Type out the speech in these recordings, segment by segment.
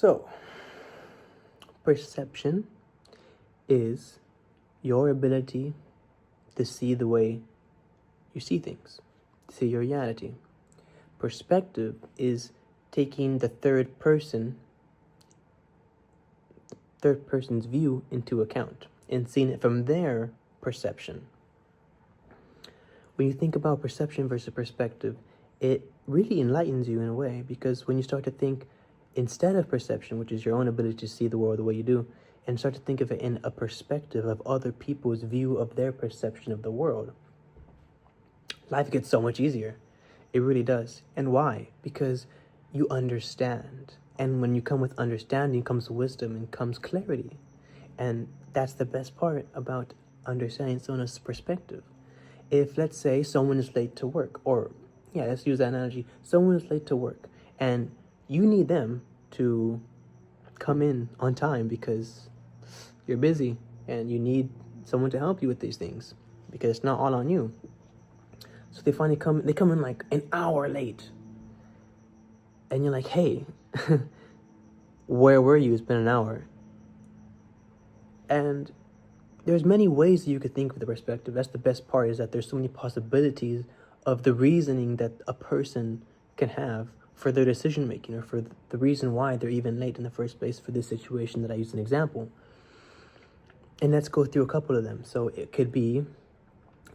So, perception is your ability to see the way you see things, to see your reality. Perspective is taking the third person's view into account and seeing it from their perception. When you think about perception versus perspective, it really enlightens you in a way, because when you start to think instead of perception, which is your own ability to see the world the way you do, and start to think of it in a perspective of other people's view of their perception of the world, life gets so much easier. It really does. And why? Because you understand. And when you come with understanding comes wisdom and comes clarity. And that's the best part about understanding someone's perspective. If, let's say, someone is late to work, or, let's use that analogy. Someone is late to work, and you need them to come in on time because you're busy and you need someone to help you with these things because it's not all on you. So they come in like an hour late. And you're like, hey, where were you? It's been an hour. And there's many ways that you could think of the perspective. That's the best part, is that there's so many possibilities of the reasoning that a person can have for their decision making, or for the reason why they're even late in the first place for this situation that I used an example. And let's go through a couple of them. So it could be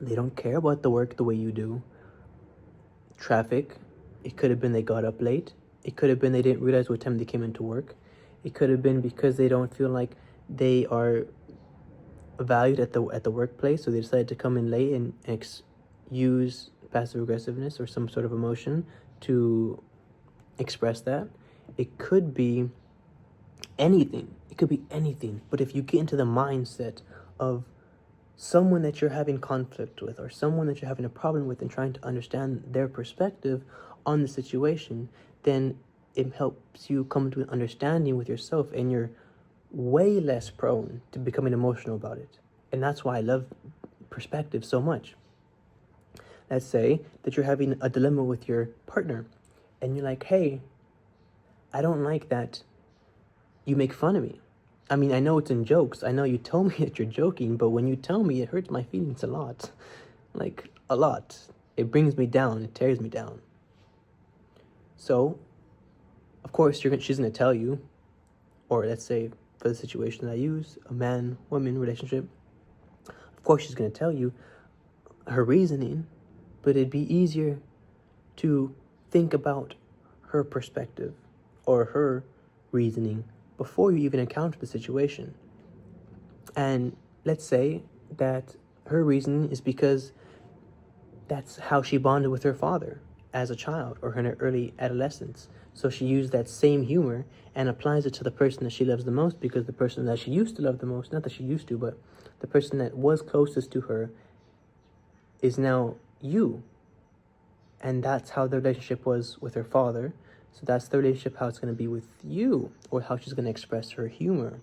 they don't care about the work the way you do. Traffic. It could have been they got up late. It could have been they didn't realize what time they came into work. It could have been because they don't feel like they are valued at the workplace, so they decided to come in late and use passive aggressiveness or some sort of emotion to express that. It could be anything. But if you get into the mindset of someone that you're having conflict with, or someone that you're having a problem with, and trying to understand their perspective on the situation, then it helps you come to an understanding with yourself, and you're way less prone to becoming emotional about it. And that's why I love perspective so much. Let's say that you're having a dilemma with your partner, and you're like, hey, I don't like that you make fun of me. I mean, I know it's in jokes. I know you tell me that you're joking, but when you tell me, it hurts my feelings a lot. Like, a lot. It brings me down. It tears me down. So, of course, she's going to tell you, or let's say, for the situation that I use, a man-woman relationship, of course she's going to tell you her reasoning, but it'd be easier to think about her perspective or her reasoning before you even encounter the situation. And let's say that her reasoning is because that's how she bonded with her father as a child, or in her early adolescence. So she used that same humor and applies it to the person that she loves the most, because the person that she used to love the most, not that she used to, but the person that was closest to her is now you. And that's how the relationship was with her father. So that's the relationship how it's going to be with you, or how she's going to express her humor.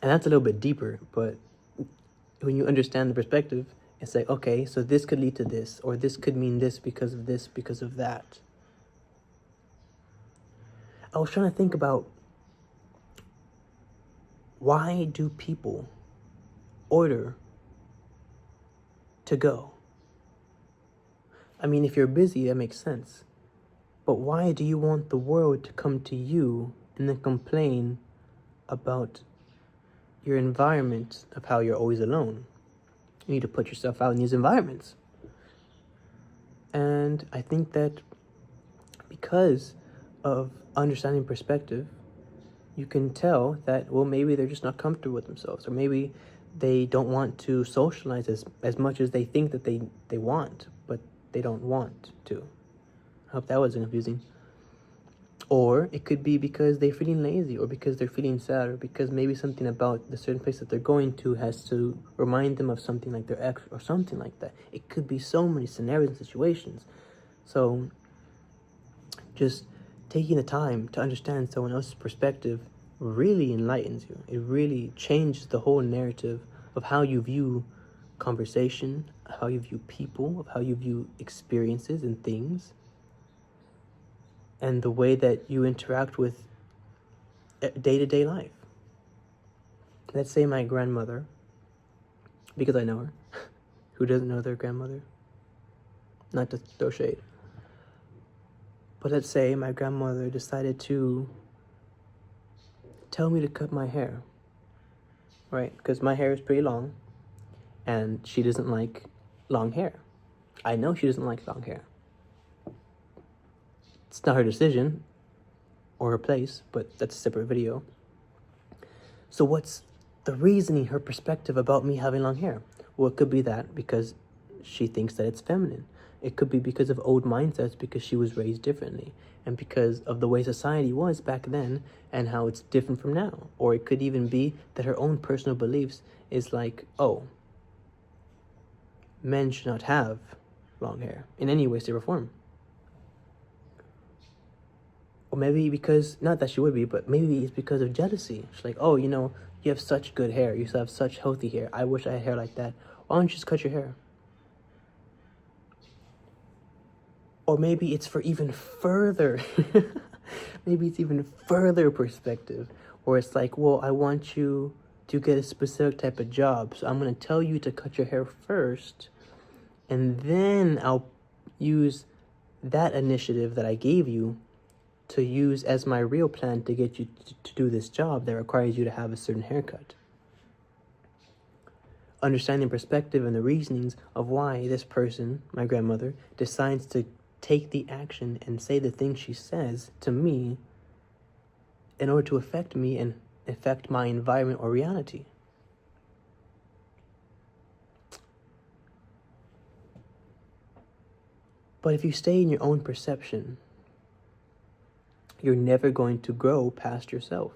And that's a little bit deeper, but when you understand the perspective, it's like, okay, so this could lead to this, or this could mean this, because of that. I was trying to think about, why do people order to go? I mean, if you're busy, that makes sense. But why do you want the world to come to you and then complain about your environment, of how you're always alone? You need to put yourself out in these environments. And I think that because of understanding perspective, you can tell that, well, maybe they're just not comfortable with themselves, or maybe they don't want to socialize as much as they think that they want, but they don't want to. I hope that wasn't confusing. Or it could be because they're feeling lazy, or because they're feeling sad, or because maybe something about the certain place that they're going to has to remind them of something like their ex, or something like that. It could be so many scenarios and situations. So just taking the time to understand someone else's perspective really enlightens you. It really changes the whole narrative of how you view conversation, how you view people, of how you view experiences and things. and the way that you interact with day-to-day life. Let's say my grandmother, because I know her, who doesn't know their grandmother? Not to throw shade. But let's say my grandmother decided to tell me to cut my hair, right? Because my hair is pretty long, and she doesn't like long hair. I know she doesn't like long hair. It's not her decision or her place, but that's a separate video. So what's the reasoning, her perspective about me having long hair? Well, it could be that because she thinks that it's feminine. It could be because of old mindsets, because she was raised differently, and because of the way society was back then and how it's different from now. Or it could even be that her own personal beliefs is like, oh, men should not have long hair in any way, shape, or form. Or maybe because, not that she would be, but maybe it's because of jealousy. She's like, oh, you know, you have such good hair. You have such healthy hair. I wish I had hair like that. Why don't you just cut your hair? Or maybe it's for even further, maybe it's even further perspective, where it's like, well, I want you to get a specific type of job, so I'm going to tell you to cut your hair first, and then I'll use that initiative that I gave you to use as my real plan to get you to do this job that requires you to have a certain haircut. Understanding perspective and the reasonings of why this person, my grandmother, decides to take the action and say the things she says to me in order to affect me and affect my environment or reality. But if you stay in your own perception, you're never going to grow past yourself.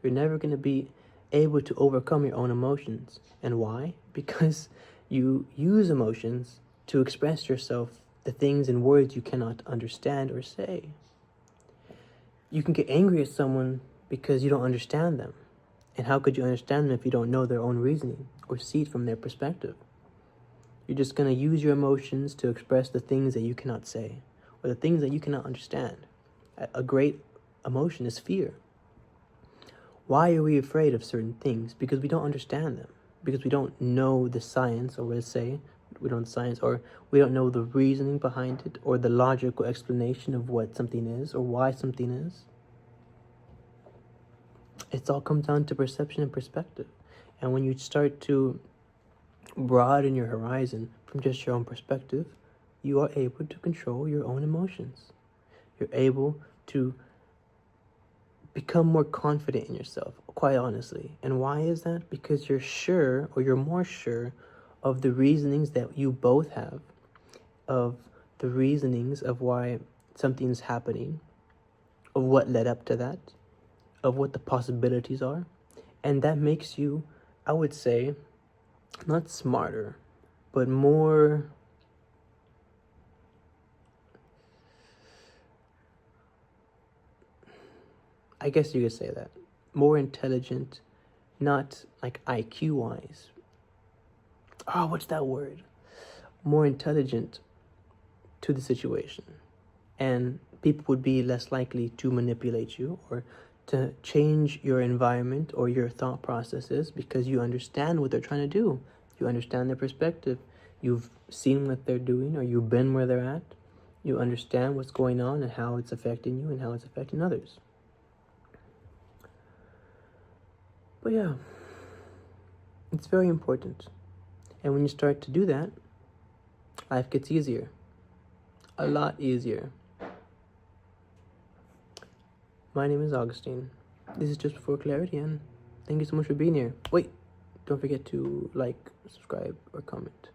You're never going to be able to overcome your own emotions. And why? Because you use emotions to express yourself, the things and words you cannot understand or say. You can get angry at someone because you don't understand them. And how could you understand them if you don't know their own reasoning or see it from their perspective? You're just going to use your emotions to express the things that you cannot say or the things that you cannot understand. A great emotion is fear. Why are we afraid of certain things? Because we don't understand them. Because we don't know the science, or let's say, we don't know the science, or we don't know the reasoning behind it, or the logical explanation of what something is, or why something is. It all comes down to perception and perspective. And when you start to broaden your horizon from just your own perspective, you are able to control your own emotions. You're able to become more confident in yourself, quite honestly. And why is that? Because you're sure, or you're more sure, of the reasonings that you both have, of the reasonings of why something's happening, of what led up to that, of what the possibilities are. And that makes you, I would say, not smarter, but more, I guess you could say that, more intelligent, not like IQ wise. Oh, what's that word? More intelligent to the situation. And people would be less likely to manipulate you or to change your environment or your thought processes, because you understand what they're trying to do. You understand their perspective. You've seen what they're doing, or you've been where they're at. You understand what's going on and how it's affecting you and how it's affecting others. But yeah, it's very important. And when you start to do that, life gets easier. A lot easier. My name is Augustin. This is Just Before Clarity, and thank you so much for being here. Wait, don't forget to like, subscribe, or comment.